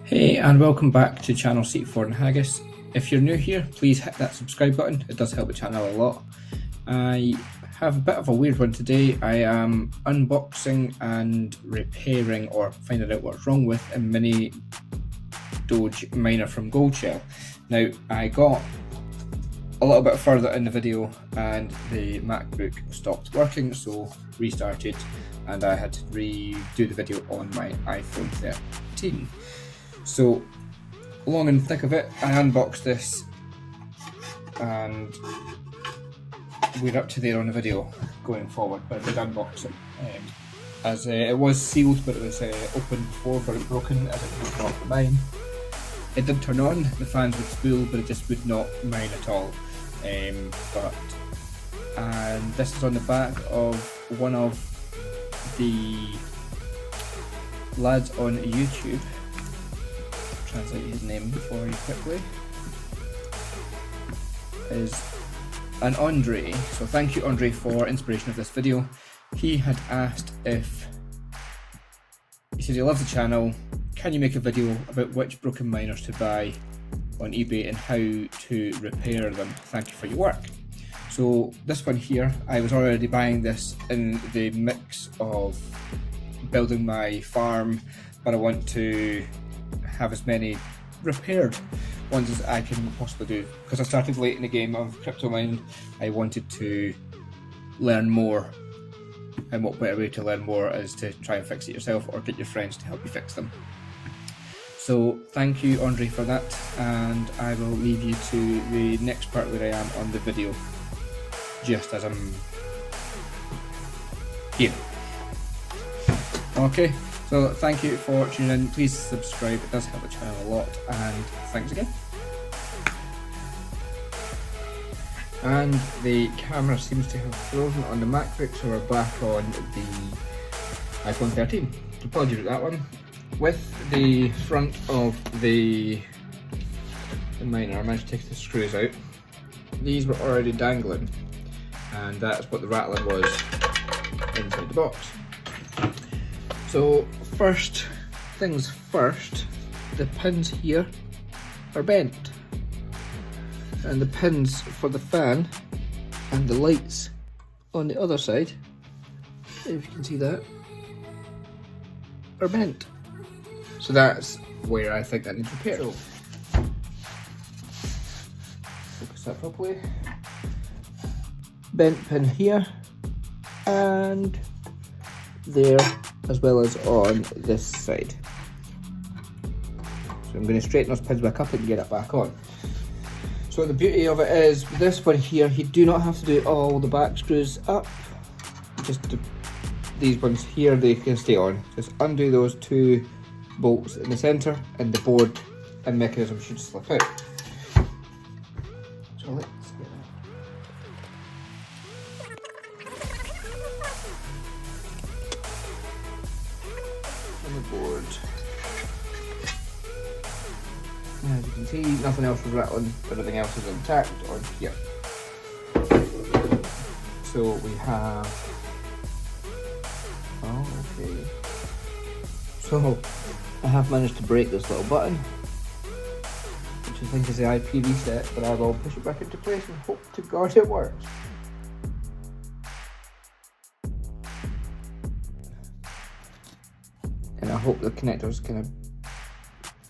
Hey, and welcome back to channel Seat for and Haggis. If you're new here, please hit that subscribe button, it does help the channel a lot. I have a bit of a weird one today. I am unboxing and repairing or finding out what's wrong with a Mini Doge miner from Goldshell. Now, I got a little bit further in the video and the MacBook stopped working, so restarted, and I had to redo the video on my iPhone 13. So, long and thick of it, I unboxed this and we're up to there on the video going forward, but I did unbox it. As it was sealed, but it was open before, but it broken as it was not mine. It did turn on, the fans would spool, but it just would not mine at all. And this is on the back of one of the lads on YouTube. Translate his name for you quickly. Is an Andre. So thank you, Andre, for inspiration of this video. He had asked if, he says he loves the channel, can you make a video about which broken miners to buy on eBay and how to repair them? Thank you for your work. So this one here, I was already buying this in the mix of building my farm, but I want to have as many repaired ones as I can possibly do. Because I started late in the game of crypto mining, I wanted to learn more, and what better way to learn more is to try and fix it yourself or get your friends to help you fix them. So thank you, Andre, for that, and I will leave you to the next part where I am on the video, just as I'm here. Okay, so thank you for tuning in. Please subscribe, it does help the channel a lot, and thanks again. And the camera seems to have frozen on the MacBook, so we're back on the iPhone 13. Apologies with that one. With the front of the miner, I managed to take the screws out. These were already dangling, and that's what the rattling was inside the box. So first things first, the pins here are bent, and the pins for the fan and the lights on the other side, if you can see that, are bent. So that's where I think that needs repair. So, focus that properly. Bent pin here and there, as well as on this side. So I'm going to straighten those pins back up and get it back on. So the beauty of it is, this one here, you do not have to do all the back screws up. Just these ones here, they can stay on. Just undo those two bolts in the centre, and the board and mechanism should slip out. So let's get that on the board. As you can see, nothing else was rattling, everything else is intact on here. So we have, oh, okay. So I have managed to break this little button, which I think is the IP reset, but I will push it back into place and hope to God it works. And I hope the connectors kind of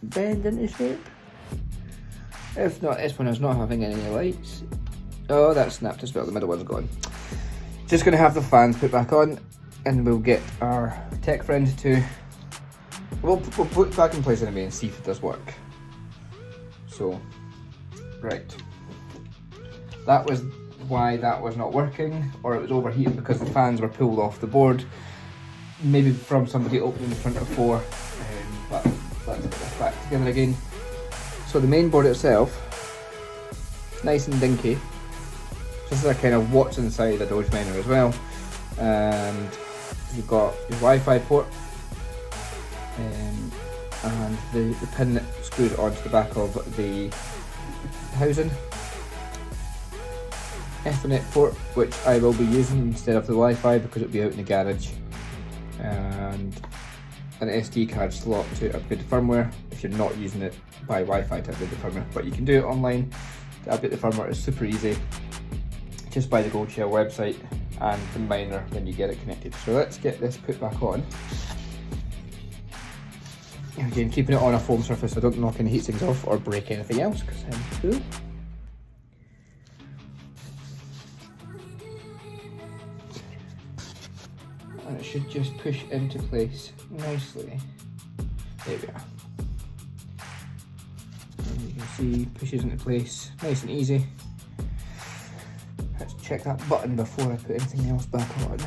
bend into shape. If not, this one is not having any lights. Oh, that snapped as well, the middle one's gone. Just going to have the fans put back on, and we'll get our tech friend to, we'll put it back in place anyway and see if it does work. So, right. That was why that was not working, or it was overheating because the fans were pulled off the board. Maybe from somebody opening the front of 4, but let's get this back together again. So the main board itself, nice and dinky. This is a kind of what's inside a Doge miner as well. And you've got your Wi-Fi port, and the pin that screws onto the back of the housing. Ethernet port, which I will be using instead of the Wi-Fi because it'll be out in the garage. And an SD card slot to upgrade the firmware. If you're not using it, buy Wi-Fi to upgrade the firmware, but you can do it online. To update the firmware is super easy. Just buy the Goldshell website and the miner when you get it connected. So let's get this put back on. Again, keeping it on a foam surface so I don't knock any heat sinks off or break anything else, because I'm cool. And it should just push into place nicely. There we are. And you can see pushes into place nice and easy. Let's check that button before I put anything else back on.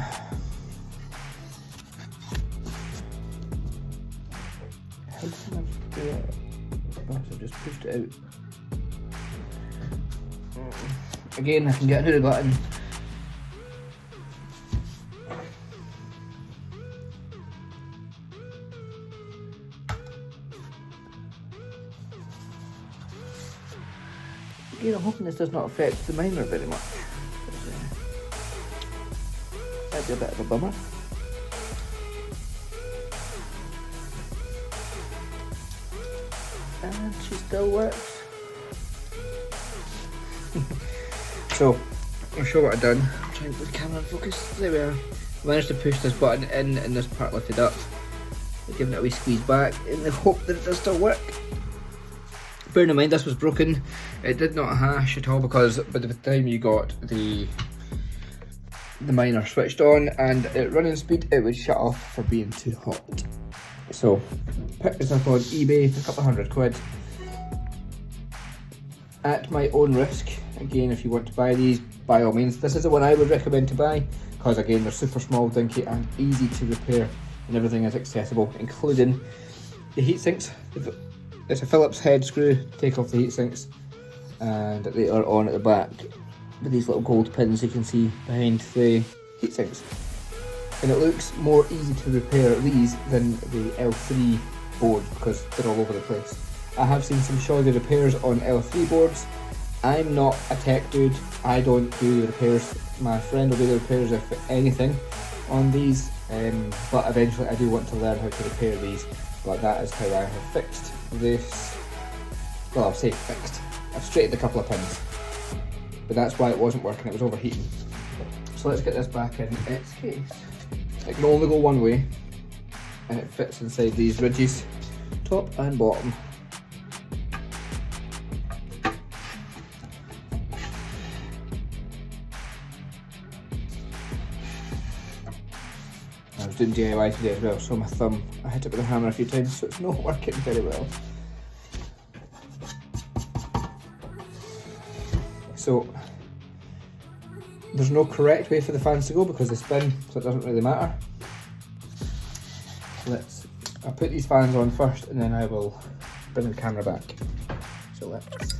How did I do it? Oh, so I just pushed it out. Again, I can get rid of the button. Again, I'm hoping this does not affect the miner very much. That'd be a bit of a bummer. And she still works. So, I'll show what I've done. I'm trying to put the camera in focus. There we are. I managed to push this button in and this part lifted up. I'm giving it a wee squeeze back in the hope that it does still work. Bearing in mind this was broken, it did not hash at all, because by the time you got the miner switched on and at running speed, it would shut off for being too hot. So picked this up on eBay for a couple of £100 at my own risk. Again, if you want to buy these, by all means. This is the one I would recommend to buy, because again, they're super small, dinky and easy to repair, and everything is accessible, including the heat sinks. It's a Phillips head screw, take off the heat sinks, and they are on at the back with these little gold pins you can see behind the heat sinks. And it looks more easy to repair these than the L3 boards, because they're all over the place. I have seen some shoddy repairs on L3 boards. I'm not a tech dude, I don't do the repairs. My friend will do the repairs if anything on these, but eventually I do want to learn how to repair these. But that is how I have fixed this. Well, I'll say fixed. I've straightened a couple of pins, but that's why it wasn't working, it was overheating. So let's get this back in its case. It can only go one way, and it fits inside these ridges, top and bottom. I was doing DIY today as well, so my thumb, I hit it with a hammer a few times, so it's not working very well. So there's no correct way for the fans to go because they spin, so it doesn't really matter. I'll put these fans on first and then I will bring the camera back. So let's.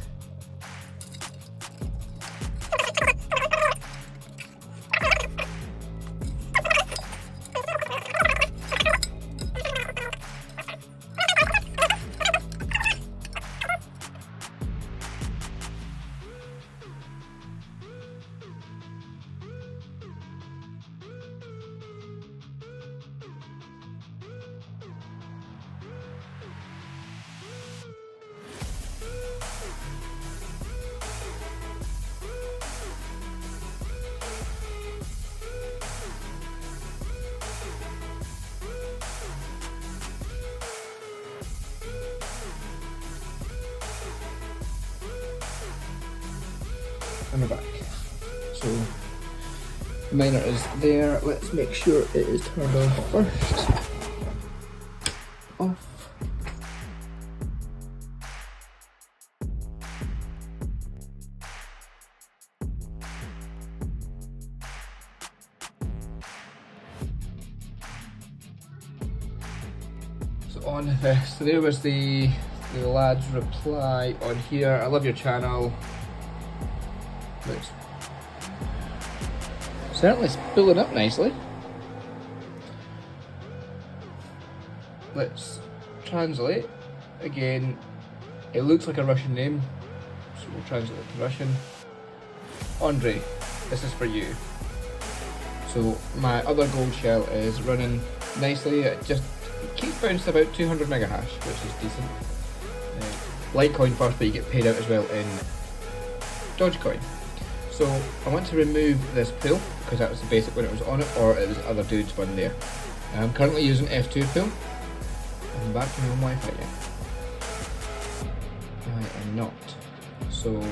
And we're back. So the miner is there. Let's make sure it is turned on first. Off. So on this, so there was the lad's reply on here. I love your channel. Looks certainly spooling up nicely. Let's translate. Again, it looks like a Russian name, so we'll translate it to Russian. Andre, this is for you. So my other Goldshell is running nicely, it just keeps bouncing about 200 mega hash, which is decent. Litecoin first, but you get paid out as well in Dogecoin. So I want to remove this pool because that was the basic when it was on it, or it was other dudes one there. I'm currently using F2 pool. I'm back to my own Wi-Fi yet. I am not. So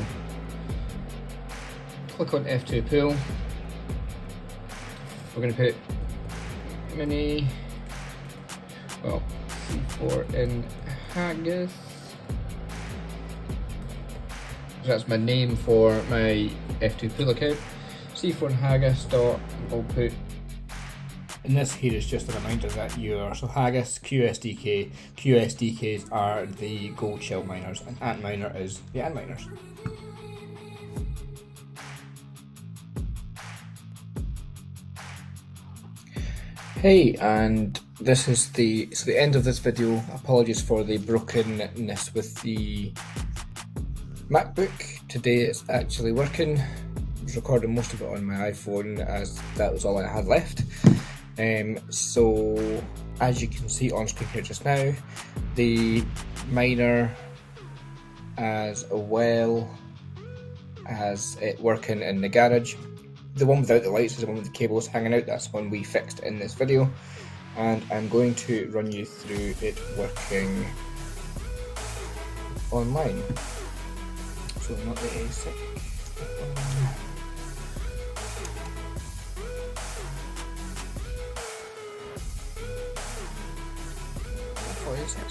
click on F2 pool. We're going to put mini, well, C4 in Haggis. So that's my name for my F2 pool account. C4 in Haggis dot, I'll put, and this here is just a reminder that so Haggis, QSDK, QSDKs are the Goldshell miners, and Antminer is the Antminers. Hey, and this is the end of this video. Apologies for the brokenness with the MacBook. Today it's actually working. I was recording most of it on my iPhone as that was all I had left. So as you can see on screen here just now, the miner as well as it working in the garage. The one without the lights is the one with the cables hanging out. That's one we fixed in this video, and I'm going to run you through it working online. So not the ASIC.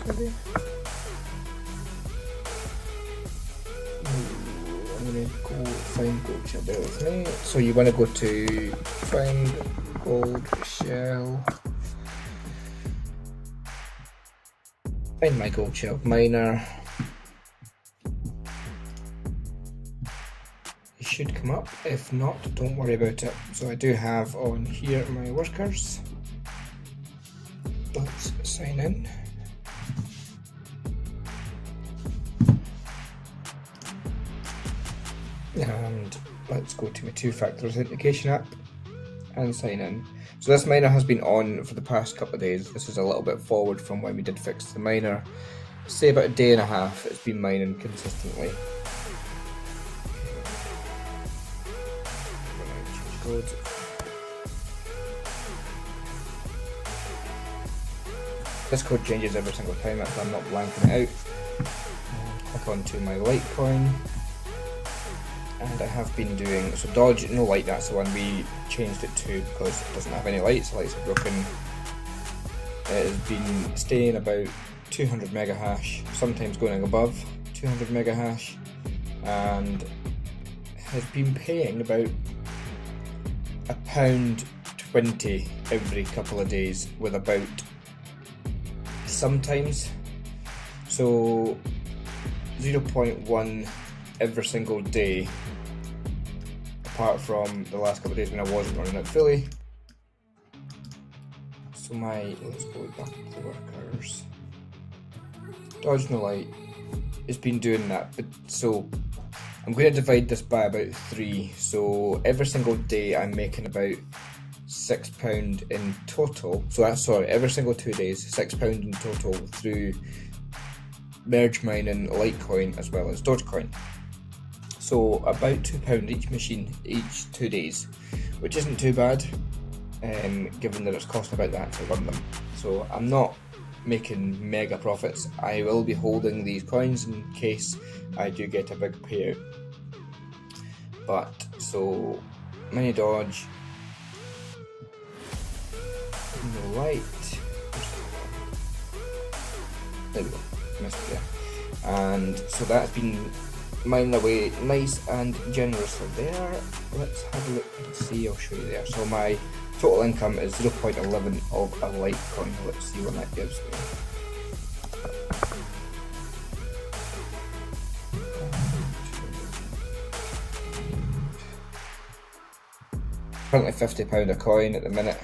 Maybe. I'm going to go find Goldshell, bear with me. So you want to go to find Goldshell, find my Goldshell miner. It should come up. If not, don't worry about it. So I do have on here my workers. Let's sign in. And let's go to my two-factor authentication app and sign in. So this miner has been on for the past couple of days. This is a little bit forward from when we did fix the miner. Say about a day and a half it's been mining consistently. Change code. This code changes every single time, that's why I'm not blanking it out. Click onto my Litecoin. And I have been doing, so Doge, no light, that's the one we changed it to because it doesn't have any lights, the lights are broken. It has been staying about 200 mega hash, sometimes going above 200 mega hash, and has been paying about £1.20 every couple of days with about sometimes, so 0.1 every single day, apart from the last couple of days when I wasn't running it fully. So let's go back to the workers. Dodge no light, it's been doing that, but so I'm going to divide this by about 3, so every single day I'm making about £6 in total, so that's, sorry, every single 2 days, £6 in total through merge mining Litecoin as well as Dogecoin. So about £2 each machine each 2 days, which isn't too bad, given that it's costing about that to run them. So I'm not making mega profits. I will be holding these coins in case I do get a big payout. But so Mini Doge, no light. There we go, missed it there. And so that's been mining away nice and generously there. Let's have a look and see, I'll show you there. So my total income is 0.11 of a Litecoin. Let's see what that gives me. Currently £50 a coin at the minute,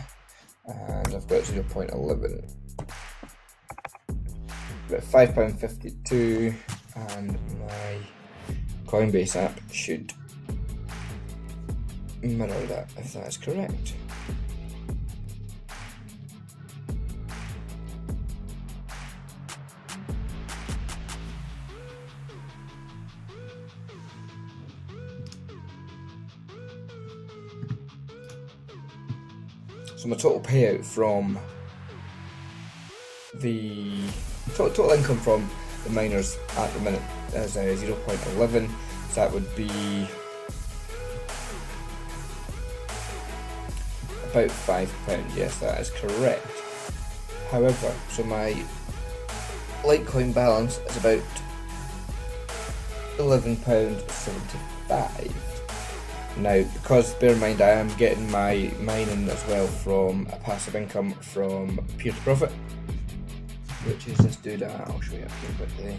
and I've got 0.11. About £5.52, and my Coinbase app should mirror that if that is correct. So my total payout from the total income from the miners at the minute is 0.11, so that would be about £5. Yes, that is correct. However, so my Litecoin balance is about £11.75. Now, because bear in mind I am getting my mining as well from a passive income from Peer to Profit, which is this dude. I'll show you up here quickly.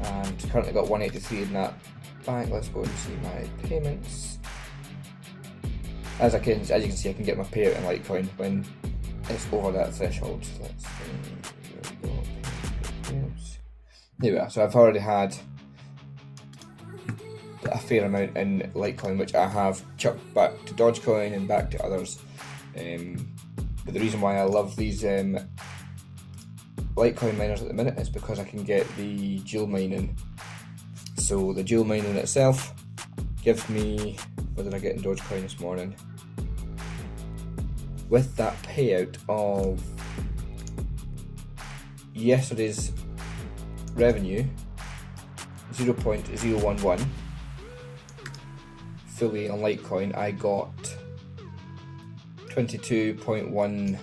And currently got 183 in that bank. Let's go and see my payments. As you can see, I can get my payout in Litecoin when it's over that threshold. So let's see. Here we go. There we are. So I've already had a fair amount in Litecoin, which I have chucked back to Dogecoin and back to others. But the reason why I love these Litecoin miners at the minute is because I can get the dual mining. So the dual mining itself gives me, what did I get in Dogecoin this morning? With that payout of yesterday's revenue, 0.011, fully on Litecoin, I got 22.1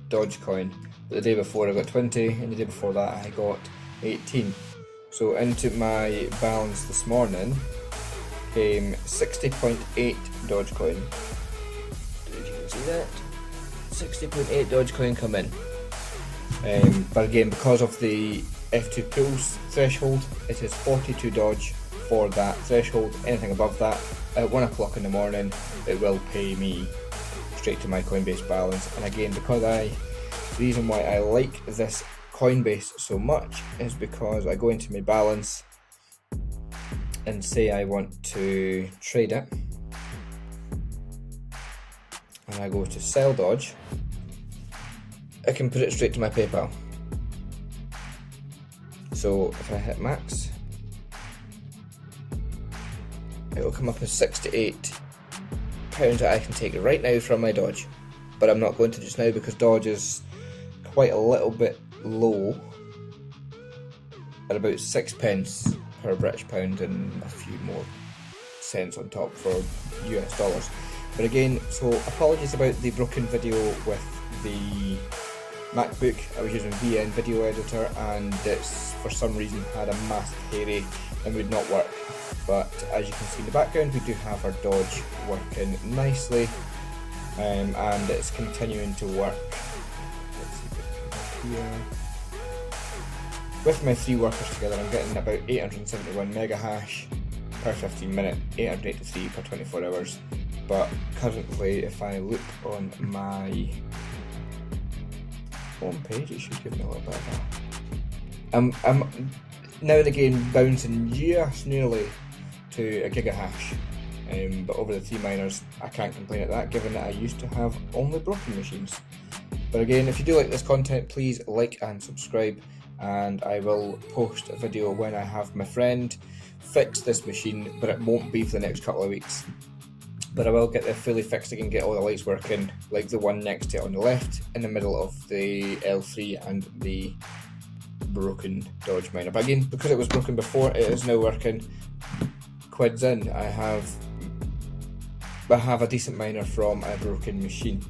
Dogecoin. But the day before I got 20, and the day before that I got 18. So into my balance this morning came 60.8 Dogecoin. Did you see that? 60.8 Dogecoin come in. But again, because of the F2 pools threshold, it is 42 Doge for that threshold. Anything above that, at 1 o'clock in the morning, it will pay me straight to my Coinbase balance. And again, because the reason why I like this Coinbase so much is because I go into my balance and say I want to trade it, and I go to sell Doge, I can put it straight to my PayPal. So if I hit max, it will come up as £68 that I can take right now from my Doge, but I'm not going to just now because Doge is quite a little bit low at about 6 pence per British pound and a few more cents on top for US dollars. But again, so apologies about the broken video with the MacBook. I was using VN video editor and it's for some reason had a massive hairy and would not work. But as you can see in the background, we do have our Doge working nicely, and it's continuing to work. Let's see if here. With my 3 workers together, I'm getting about 871 mega hash per 15 minute, 883 per 24 hours. But currently, if I look on my home page, it should give me a little bit of that. I'm now and again bouncing just nearly to a gigahash, but over the 3 miners, I can't complain at that, given that I used to have only broken machines. But again, if you do like this content, please like and subscribe, and I will post a video when I have my friend fix this machine, but it won't be for the next couple of weeks. But I will get it fully fixed again, get all the lights working, like the one next to it on the left, in the middle of the L3 and the broken Doge miner. But again, because it was broken before, it is now working. Quids in, I have a decent miner from a broken machine.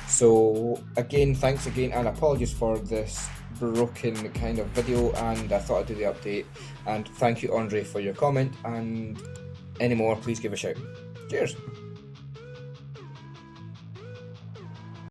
So again, thanks again, and apologies for this broken kind of video, and I thought I'd do the update. And thank you, Andre, for your comment, and any more, please give a shout. Cheers.